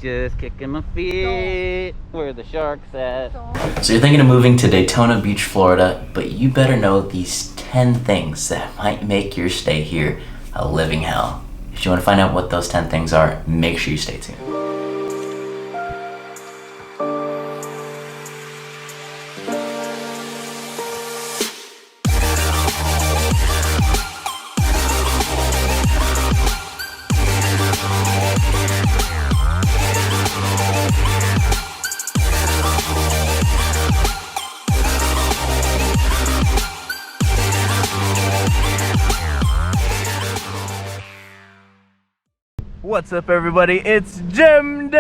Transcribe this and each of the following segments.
Just kicking my feet. Where the sharks at? So you're thinking of moving to Daytona Beach, Florida, but you better know these 10 things that might make your stay here a living hell. If you want to find out what those 10 things are, make sure you stay tuned. What's up, everybody? It's Jimdin!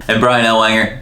And Brian Ellwanger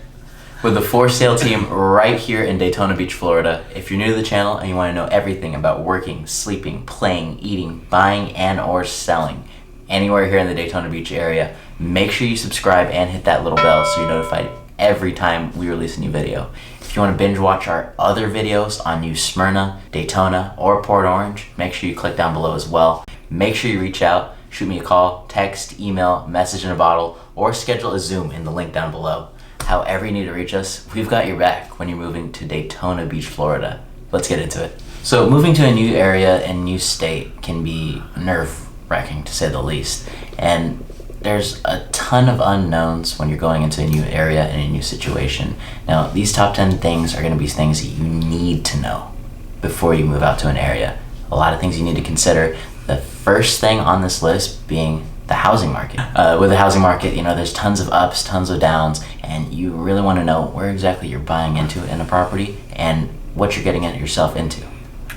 with the For Sale team right here in Daytona Beach, Florida. If you're new to the channel and you want to know everything about working, sleeping, playing, eating, buying, and or selling anywhere here in the Daytona Beach area, make sure you subscribe and hit that little bell so you're notified every time we release a new video. If you want to binge watch our other videos on New Smyrna, Daytona, or Port Orange, make sure you click down below as well. Make sure you reach out. Shoot me a call, text, email, message in a bottle, or schedule a Zoom in the link down below. However you need to reach us, we've got your back when you're moving to Daytona Beach, Florida. Let's get into it. So moving to a new area and new state can be nerve-wracking to say the least. And there's a ton of unknowns when you're going into a new area and a new situation. Now, these top 10 things are gonna be things that you need to know before you move out to an area. A lot of things you need to consider. The first thing on this list being the housing market. With the housing market, you know, there's tons of ups, tons of downs, and you really want to know where exactly you're buying into in a property and what you're getting yourself into.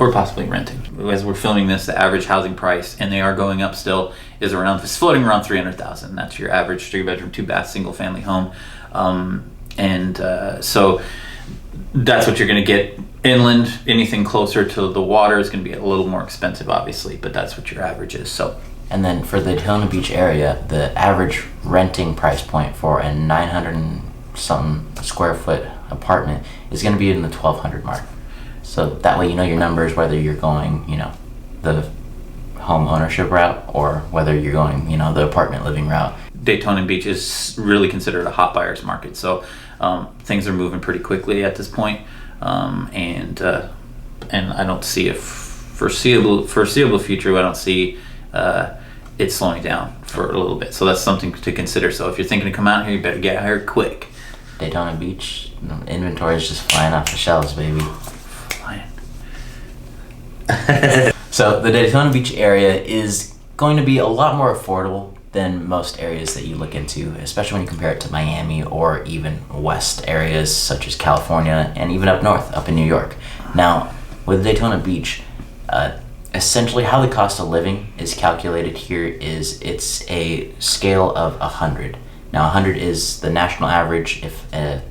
Or possibly renting. As we're filming this, the average housing price, and they are going up still, is it's floating around $300,000. That's your average 3-bedroom, 2-bath, single-family home. So that's what you're going to get. Inland, anything closer to the water is going to be a little more expensive, obviously, but that's what your average is. So, and then for the Daytona Beach area, the average renting price point for a 900 and something square foot apartment is going to be in the $1,200 mark. So that way you know your numbers, whether you're going, you know, the home ownership route or whether you're going, you know, the apartment living route. Daytona Beach is really considered a hot buyer's market. So things are moving pretty quickly at this point. And I don't see a foreseeable future. I don't see it slowing down for a little bit. So that's something to consider. So if you're thinking to come out here, you better get here quick. Daytona Beach inventory is just flying off the shelves, baby. Flying. So the Daytona Beach area is going to be a lot more affordable than most areas that you look into, especially when you compare it to Miami or even west areas such as California and even up north, up in New York. Now, with Daytona Beach, essentially how the cost of living is calculated here is it's a scale of 100. Now, 100 is the national average. If a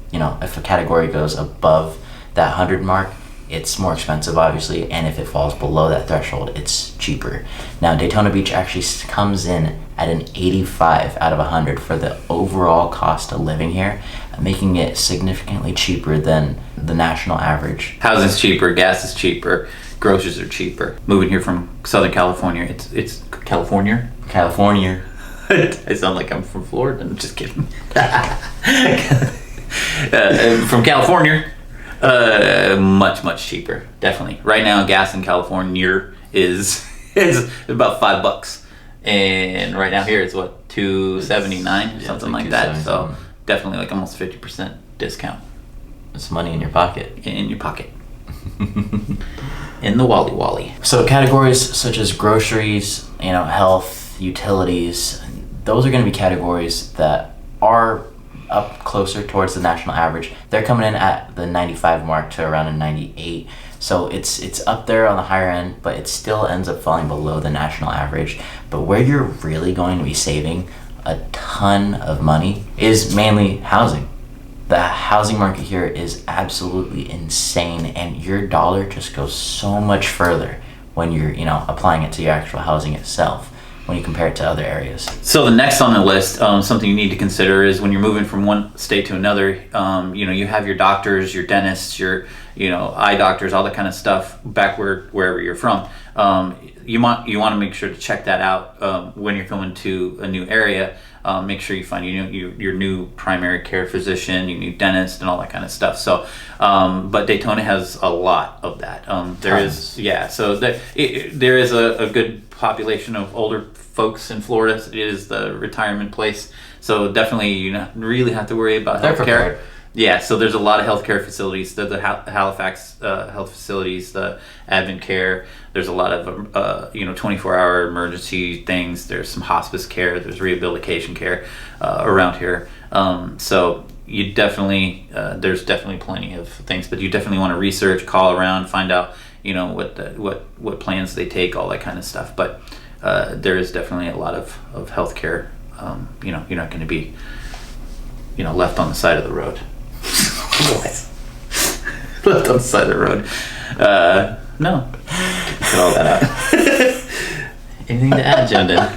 category goes above that 100 mark, it's more expensive, obviously, and if it falls below that threshold, it's cheaper. Now, Daytona Beach actually comes in at an 85 out of 100 for the overall cost of living here, making it significantly cheaper than the national average. Housing's cheaper, gas is cheaper, groceries are cheaper. Moving here from Southern California, it's California? California. I sound like I'm from Florida. I'm just kidding. From California. Much cheaper, definitely. Right now, gas in California is about $5, and right now here it's what, $2.79 or something like that. So definitely like almost 50% discount. It's money in your pocket. In your pocket. In the wally. So categories such as groceries, you know, health, utilities, those are going to be categories that are up closer towards the national average. They're coming in at the 95 mark to around a 98. So it's up there on the higher end, but it still ends up falling below the national average. But where you're really going to be saving a ton of money is mainly housing. The housing market here is absolutely insane, and your dollar just goes so much further when you're, you know, applying it to your actual housing itself when you compare it to other areas. So the next on the list, something you need to consider is when you're moving from one state to another, you have your doctors, your dentists, your eye doctors, all that kind of stuff back wherever you're from. you want to make sure to check that out when you're coming to a new area. Make sure you find your new primary care physician, your new dentist, and all that kind of stuff. So, but Daytona has a lot of that. There is a good population of older folks in Florida. It is the retirement place, so definitely you not really have to worry about healthcare. Yeah, so there's a lot of healthcare facilities. The Halifax health facilities, the Advent Care. There's a lot of 24-hour emergency things. There's some hospice care. There's rehabilitation care around here. So you definitely there's definitely plenty of things, but you definitely want to research, call around, find out what plans they take, all that kind of stuff. But there is definitely a lot of healthcare. You're not going to be left on the side of the road. What? Left on the side of the road. No. Cut all that out. Anything to add, Jimdin?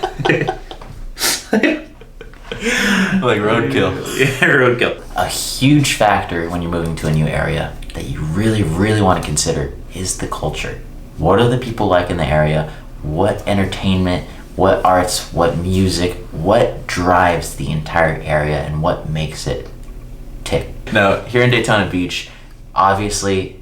Like roadkill. Yeah, roadkill. A huge factor when you're moving to a new area that you really, really want to consider is the culture. What are the people like in the area? What entertainment, what arts, what music, what drives the entire area, and what makes it tick? Now, here in Daytona Beach, obviously,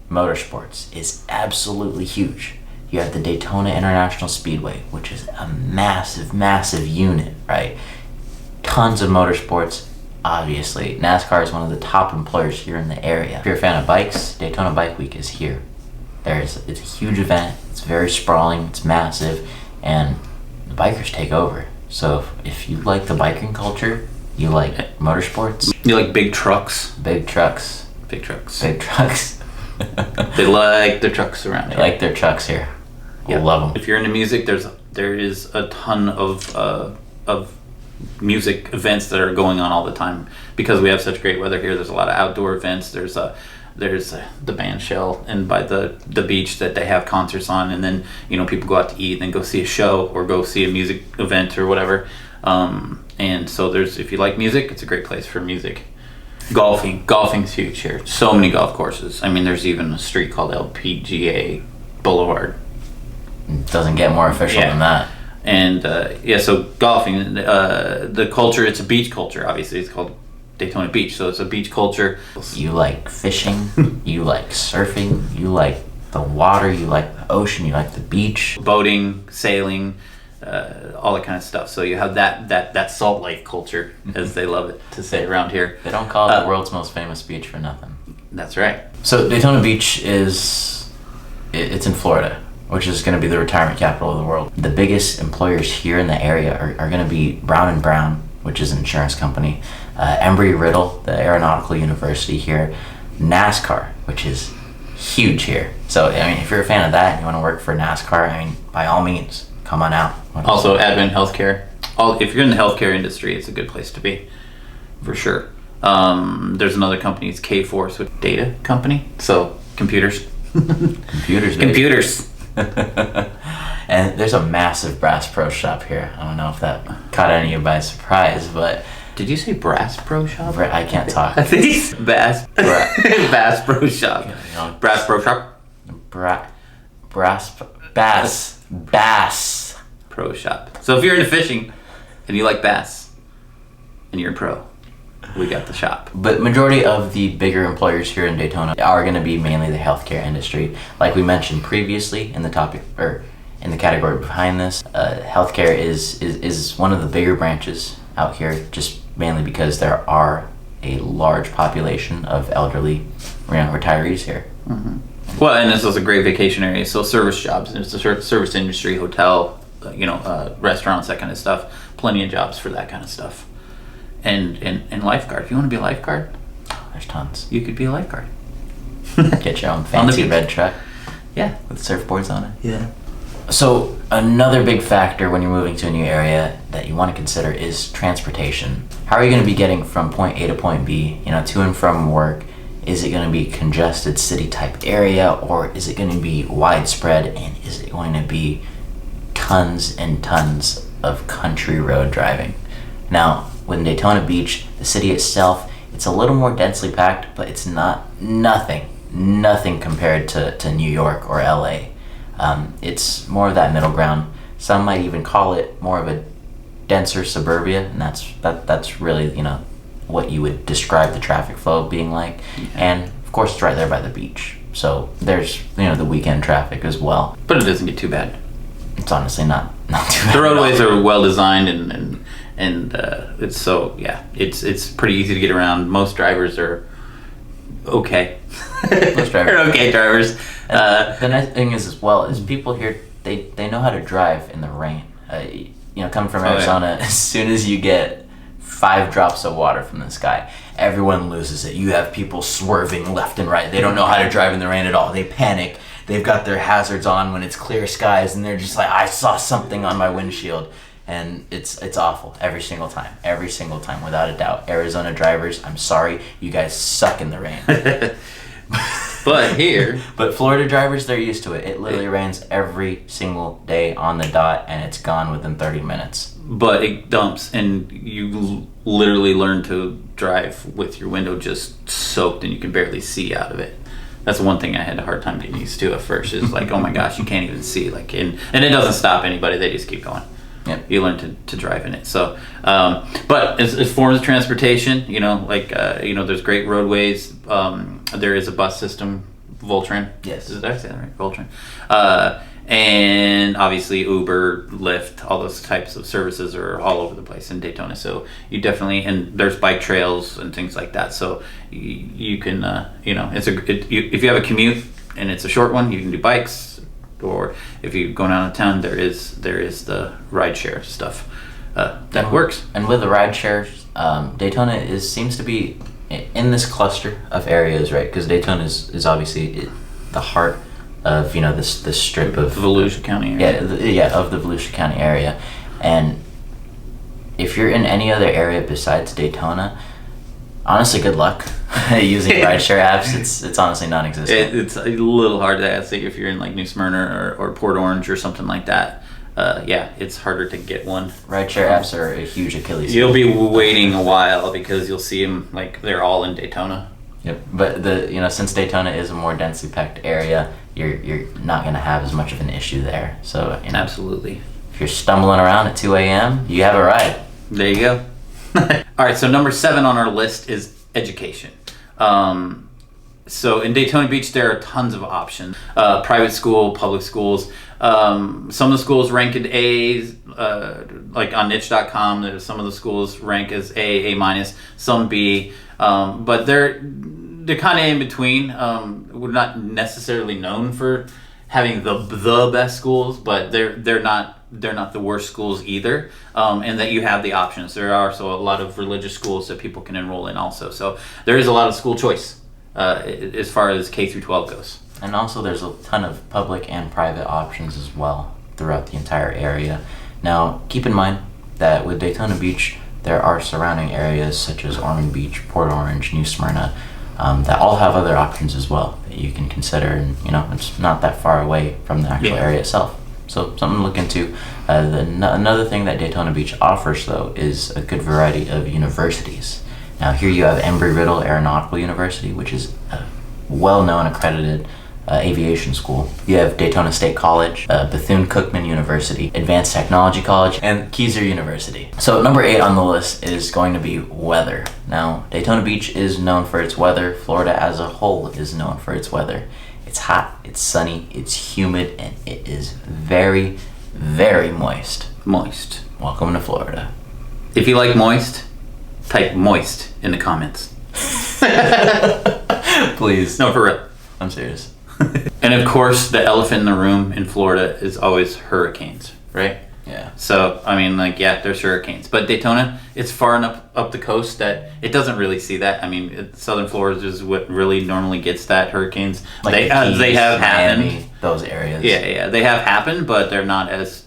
motorsports is absolutely huge. You have the Daytona International Speedway, which is a massive, massive unit, right? Tons of motorsports, obviously. NASCAR is one of the top employers here in the area. If you're a fan of bikes, Daytona Bike Week is here. It's a huge event, it's very sprawling, it's massive, and the bikers take over. So if you like the biking culture, you like motorsports. You like big trucks? Big trucks. Big trucks. Big trucks. They like their trucks around here. They like their trucks here. Yeah. Love them. If you're into music, there is a ton of music events that are going on all the time because we have such great weather here. There's a lot of outdoor events. There's the band shell and by the beach that they have concerts on, and then people go out to eat and then go see a show or go see a music event or whatever. And so if you like music, it's a great place for music. Golfing's huge here. So many golf courses. I mean, there's even a street called LPGA Boulevard. It doesn't get more official than that. And so golfing, the culture, it's a beach culture. Obviously, it's called Daytona Beach, so it's a beach culture. You like fishing, you like surfing, you like the water, you like the ocean, you like the beach. Boating, sailing, all that kind of stuff. So you have that Salt Lake culture, as they love it to say around here. They don't call it the world's most famous beach for nothing. That's right. So Daytona Beach it's in Florida, which is going to be the retirement capital of the world. The biggest employers here in the area are going to be Brown & Brown, which is an insurance company, Embry-Riddle, the aeronautical university here, NASCAR, which is huge here. So, I mean, if you're a fan of that and you want to work for NASCAR, I mean, by all means, come on out. Also, Advent Healthcare. If you're in the healthcare industry, it's a good place to be, for sure. There's another company, it's K-Force, with data company, so computers. Computers. And there's a massive Bass Pro Shop here. I don't know if that caught any of you by surprise, but... Did you say Brass Pro Shop? I can't talk. I think it's Bass Pro Shop. Brass Pro Shop? Bass Pro Shop. So if you're into fishing and you like bass and you're a pro, we got the shop. But majority of the bigger employers here in Daytona are going to be mainly the healthcare industry. Like we mentioned previously in the topic, or in the category behind this, healthcare is one of the bigger branches out here, just mainly because there are a large population of elderly retirees here. Mm-hmm. Well, and this is a great vacation area, so service jobs, it's a service industry, hotel, restaurants, that kind of stuff. Plenty of jobs for that kind of stuff. And lifeguard. If you want to be a lifeguard, there's tons. You could be a lifeguard. Get your own fancy red truck. Yeah. With surfboards on it. Yeah. So another big factor when you're moving to a new area that you want to consider is transportation. How are you going to be getting from point A to point B, to and from work? Is it going to be congested city type area, or is it going to be widespread, and is it going to be tons and tons of country road driving? Now, with Daytona Beach, the city itself, it's a little more densely packed, but it's nothing compared to New York or LA. It's more of that middle ground. Some might even call it more of a denser suburbia, and that's really, what you would describe the traffic flow being like. And of course, it's right there by the beach. So there's, the weekend traffic as well. But it doesn't get too bad. It's honestly not too bad. The roadways are well designed, and it's so, it's pretty easy to get around. Most drivers are okay. Most drivers are okay drivers. The nice thing is as well is people here, they know how to drive in the rain. Coming from Arizona, as soon as you get 5 drops of water from the sky, everyone loses it. You have people swerving left and right. They don't know how to drive in the rain at all. They panic. They've got their hazards on when it's clear skies, and they're just like, I saw something on my windshield. And it's awful every single time, without a doubt. Arizona drivers, I'm sorry, you guys suck in the rain. But Florida drivers, they're used to it. It literally rains every single day on the dot, and it's gone within 30 minutes. But it dumps, and you literally learn to drive with your window just soaked, and you can barely see out of it. That's one thing I had a hard time getting used to at first. Is like, oh my gosh, you can't even see. And it doesn't stop anybody. They just keep going. Yep. You learn to drive in it. So, but as forms of transportation, there's great roadways. There is a bus system, Voltran. Yes. Did I say that right? Voltran. And obviously Uber, Lyft, all those types of services are all over the place in Daytona. So you definitely, and there's bike trails and things like that. So you can, if you have a commute and it's a short one, you can do bikes. Or if you're going out of town, there is the rideshare stuff that works. And with the rideshare, Daytona seems to be in this cluster of areas, right? Because Daytona is obviously the heart of this strip of Volusia County area. Of the Volusia County area. And if you're in any other area besides Daytona, honestly, good luck using rideshare apps. It's honestly non-existent. It's a little hard to ask if you're in like New Smyrna or Port Orange or something like that. It's harder to get one. Rideshare apps are a huge Achilles heel. You'll be waiting a while because you'll see them like they're all in Daytona. Yep, but since Daytona is a more densely packed area, you're not going to have as much of an issue there. So Absolutely. If you're stumbling around at 2 a.m., you have a ride. There you go. All right, so number 7 on our list is education. So in Daytona Beach, there are tons of options. Private school, public schools. Some of the schools rank at A's, like on niche.com, there's some of the schools rank as A minus, some B. But they're kind of in between. We're not necessarily known for having the best schools, but they're not the worst schools either, and that you have the options. There are also a lot of religious schools that people can enroll in also. So there is a lot of school choice as far as K through 12 goes. And also there's a ton of public and private options as well throughout the entire area. Now, keep in mind that with Daytona Beach, there are surrounding areas such as Ormond Beach, Port Orange, New Smyrna, that all have other options as well that you can consider, and it's not that far away from the actual area itself. So something to look into. Another thing that Daytona Beach offers, though, is a good variety of universities. Now here you have Embry-Riddle Aeronautical University, which is a well-known accredited aviation school. You have Daytona State College, Bethune-Cookman University, Advanced Technology College, and Keyser University. So number 8 on the list is going to be weather. Now, Daytona Beach is known for its weather. Florida as a whole is known for its weather. It's hot, it's sunny, it's humid, and it is very, very moist. Moist. Welcome to Florida. If you like moist, type moist in the comments. Please. No, for real. I'm serious. And of course, the elephant in the room in Florida is always hurricanes, right? Yeah. So, there's hurricanes. But Daytona, it's far enough up the coast that it doesn't really see that. Southern Florida is what really normally gets that, hurricanes. Like they Keys, have Miami, happened. those areas. Yeah, they have happened, but they're not as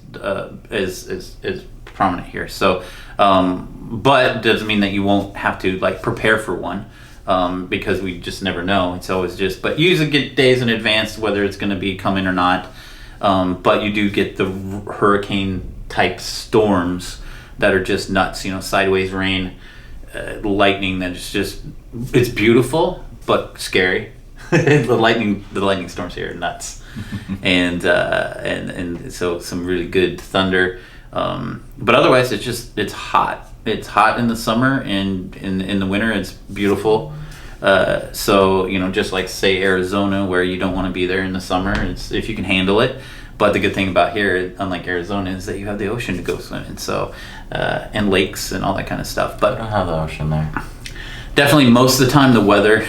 prominent here. So, but doesn't mean that you won't have to prepare for one. Because we just never know. It's always but you usually get days in advance whether it's going to be coming or not. But you do get the hurricane type storms that are just nuts. Sideways rain, lightning. It's beautiful but scary. the lightning storms here are nuts. and so some really good thunder. But otherwise, it's hot. It's hot in the summer, and in the winter, it's beautiful. So just like say Arizona, where you don't want to be there in the summer, it's if you can handle it. But the good thing about here, unlike Arizona, is that you have the ocean to go swim in, so and lakes and all that kind of stuff. But I don't have the ocean there. definitely, most of the time the weather,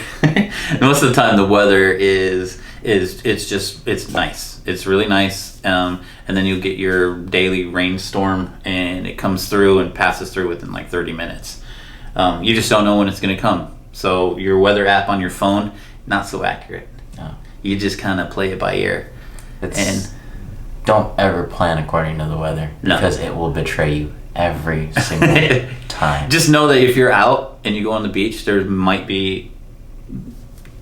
is it's nice. It's really nice. And then you'll get your daily rainstorm, and it comes through and passes through within like 30 minutes. You just don't know when it's going to come. So your weather app on your phone, not so accurate. No. You just kind of play it by ear. Don't ever plan according to the weather, No. because it will betray you every single time. Just know that if you're out and you go on the beach, there might be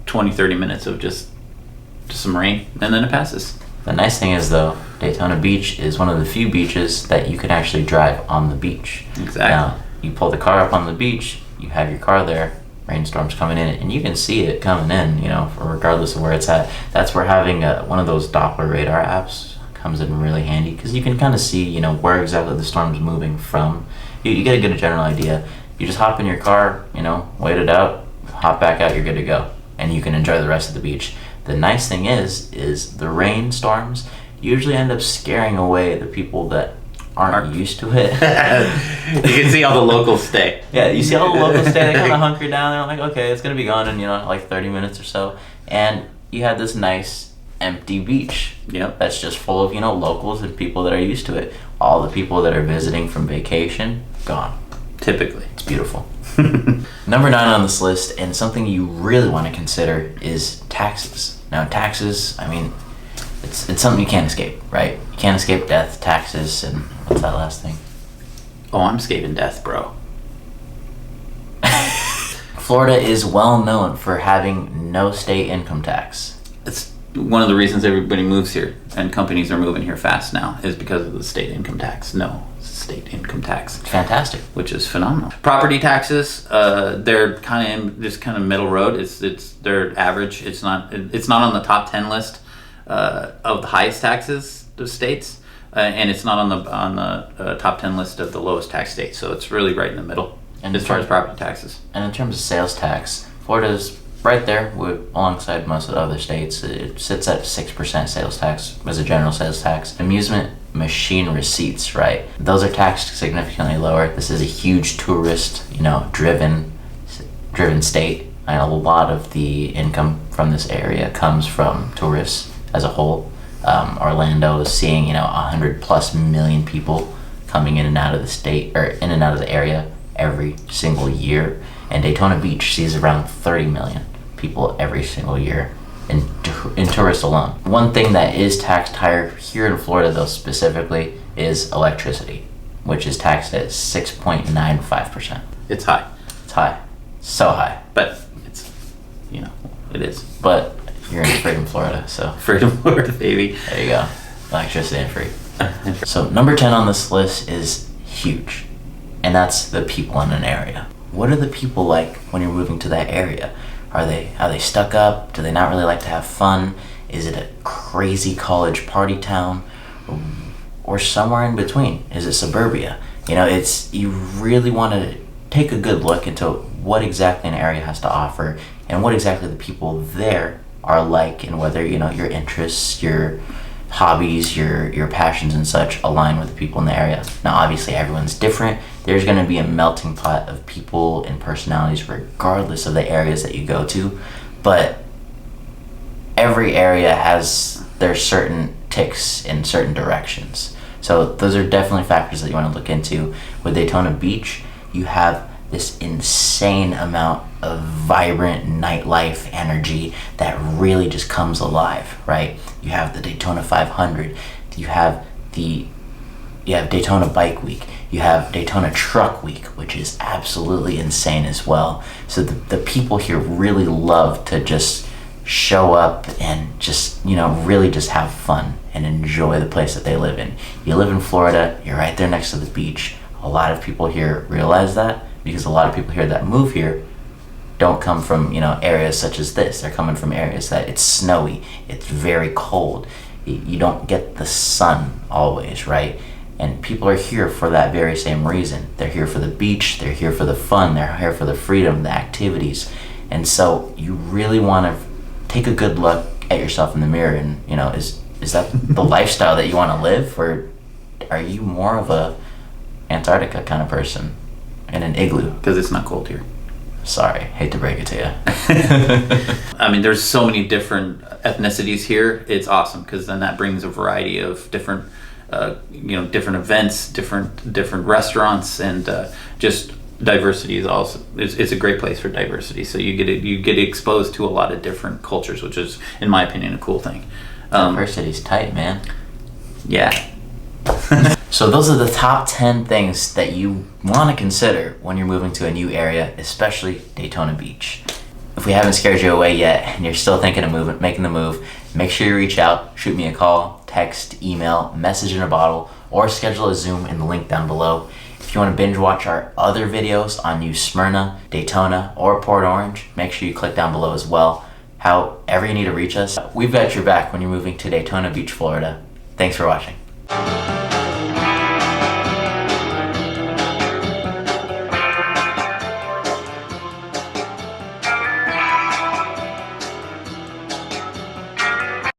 20-30 minutes of just some rain, and then it passes. The nice thing is, though, Daytona Beach is one of the few beaches that you can actually drive on the beach. Exactly. Now, you pull the car up on the beach, you have your car there, rainstorm's coming in, and you can see it coming in, regardless of where it's at. That's where having one of those Doppler radar apps comes in really handy, because you can kind of see, where exactly the storm's moving from. You get a good general idea. You just hop in your car, wait it out, hop back out, you're good to go, and you can enjoy the rest of the beach. The nice thing is the rainstorms usually end up scaring away the people that aren't used to it. You can see all the locals stay. Yeah, you see all the locals stay, they kind of hunker down, they're like, okay, it's going to be gone in, like 30 minutes or so. And you have this nice empty beach. Yep. That's just full of, locals and people that are used to it. All the people that are visiting from vacation, gone. Typically. It's beautiful. Number 9 on this list, and something you really want to consider, is taxes. Now, taxes, it's something you can't escape, right? You can't escape death, taxes, and what's that last thing? Oh, I'm escaping death, bro. Florida is well known for having no state income tax. It's one of the reasons everybody moves here, and companies are moving here fast now, is because of the state income tax. No state income tax. Fantastic. Which is phenomenal. Property taxes, they're kind of middle road. They're average. It's not on the top 10 list of the highest taxes of states, and it's not on the top 10 list of the lowest tax states. So it's really right in the middle as far as property taxes. And in terms of sales tax, Florida's right there alongside most of the other states. It sits at 6% sales tax as a general sales tax. Amusement machine receipts, right? Those are taxed significantly lower. This is a huge tourist, driven state. And a lot of the income from this area comes from tourists as a whole. Orlando is seeing, 100+ million people coming in and out of the state, or in and out of the area every single year. And Daytona Beach sees around 30 million people every single year in tourists alone. One thing that is taxed higher here in Florida, though, specifically, is electricity, which is taxed at 6.95%. It's high. It's high. So high. But it's, it is. But you're in Freedom, Florida, so. Freedom, Florida, baby. There you go. Electricity and free. So number 10 on this list is huge, and that's the people in an area. What are the people like when you're moving to that area? Are they stuck up? Do they not really like to have fun? Is it a crazy college party town? Or somewhere in between? Is it suburbia? You really want to take a good look into what exactly an area has to offer, and what exactly the people there are like, and whether, your interests, your hobbies, your passions and such align with the people in the area. Now, obviously, everyone's different. There's going to be a melting pot of people and personalities regardless of the areas that you go to, but every area has their certain ticks in certain directions. So those are definitely factors that you want to look into. With Daytona Beach, you have this insane amount of vibrant nightlife energy that really just comes alive, right? You have the Daytona 500, you have Daytona Bike Week, you have Daytona Truck Week, which is absolutely insane as well. So the people here really love to just show up and just, really just have fun and enjoy the place that they live in. You live in Florida, you're right there next to the beach. A lot of people here realize that, because a lot of people here that move here don't come from, areas such as this. They're coming from areas that it's snowy, it's very cold. You don't get the sun always, right? And people are here for that very same reason. They're here for the beach, they're here for the fun, they're here for the freedom, the activities. And so you really want to take a good look at yourself in the mirror and, is that the lifestyle that you want to live? Or are you more of a Antarctica kind of person in an igloo? Because it's not cold here. Sorry, hate to break it to you. I mean, there's so many different ethnicities here. It's awesome because then that brings a variety of different, different events, different restaurants, and just diversity is also. It's a great place for diversity. So you get exposed to a lot of different cultures, which is, in my opinion, a cool thing. Diversity's tight, man. Yeah. So those are the top 10 things that you want to consider when you're moving to a new area, especially Daytona Beach. If we haven't scared you away yet and you're still thinking of making the move, make sure you reach out, shoot me a call, text, email, message in a bottle, or schedule a Zoom in the link down below. If you want to binge watch our other videos on New Smyrna, Daytona, or Port Orange, make sure you click down below as well. However you need to reach us, we've got your back when you're moving to Daytona Beach, Florida. Thanks for watching.